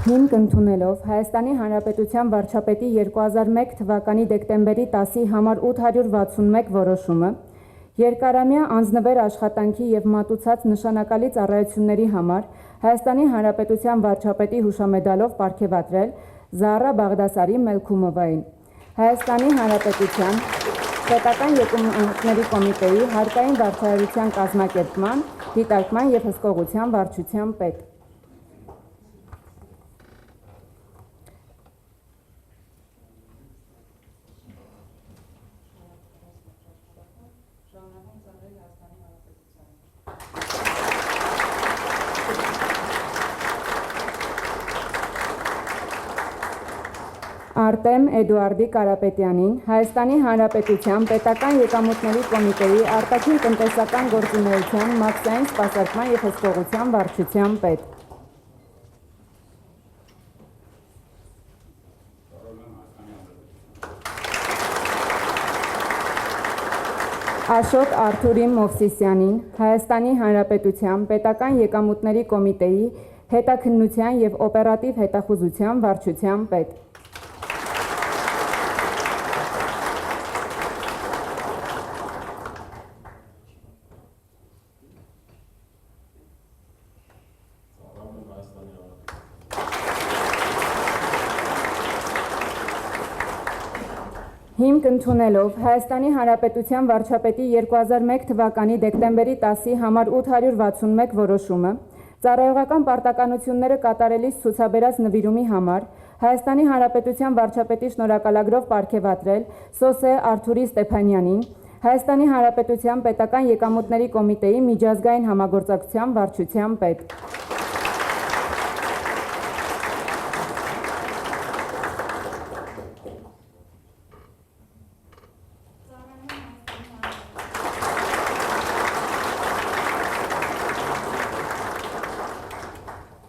Հիմք ընդունելով Հայաստանի Հանրապետության վարչապետի 2001 թվականի դեկտեմբերի 10-ի համար 861 որոշումը, երկարամյա անձնվեր աշխատանքի և մատուցած նշանակալի ծառայությունների համար Հայաստանի Հանրապետության վարչապետի հուշամեդալով պարգևատրել Զահրա Բաղդասարի Մելքումովային, Հայաստանի Հանրապետության պետական եկամուտների կոմիտեի հարկային վարչարարության կազմակերպման, դիտարկման և հսկողության վարչության պետ։ Արտեմ Էդուարդի Կարապետյանին Հայաստանի Հանրապետության պետական եկամուտների կոմիտեի արտաքին տնտեսական գործունեության, մաքսային սպասարկման և հսկողության վարչության պետ։ Աշոտ Արթուրի Մովսիսյանին Հայաստանի Հանրապետության պետական եկամուտների կոմիտեի հետաքննության և օպերատիվ հետախուզության վարչության պետ։ Հիմք ընդունելով Հայաստանի Հանրապետության վարչապետի 2001 թվականի դեկտեմբերի 10-ի համար 861 որոշումը, ծառայողական պարտականությունները կատարելիս ցուցաբերած նվիրումի համար Հայաստանի Հանրապետության վարչապետի շնորհակալագրով պարգևատրել Սոսե Արթուրի Ստեփանյանին, Հայաստանի Հանրապետության պետական եկամուտների կոմիտեի միջազգային համագործակցության վարչության պետ։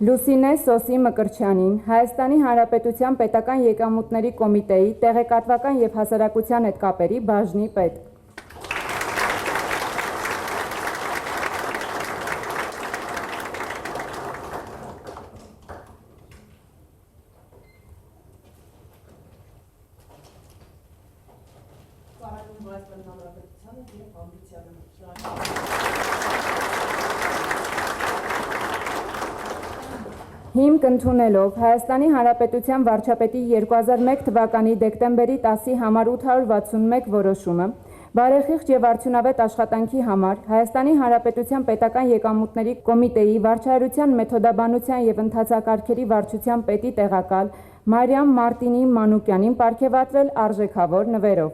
Լուսինե Սոսի Մկրտչյանին Հայաստանի Հանրապետության պետական եկամուտների կոմիտեի տեղեկատվական և հասարակության հետ կապերի բաժնի պետ։ Հիմք ընդունելով Հայաստանի Հանրապետության վարչապետի 2001 թվականի դեկտեմբերի 10-ի համար 861 որոշումը, Բարեխիղճ եւ արդյունավետ աշխատանքի համար Հայաստանի Հանրապետության Պետական եկամուտների կոմիտեի վարչարարության մեթոդաբանության եւ ընթացակարգերի վարչության պետի տեղակալ Մարիամ Մարտինի Մանուկյանին պարգեւատրել արժեքավոր նվերով։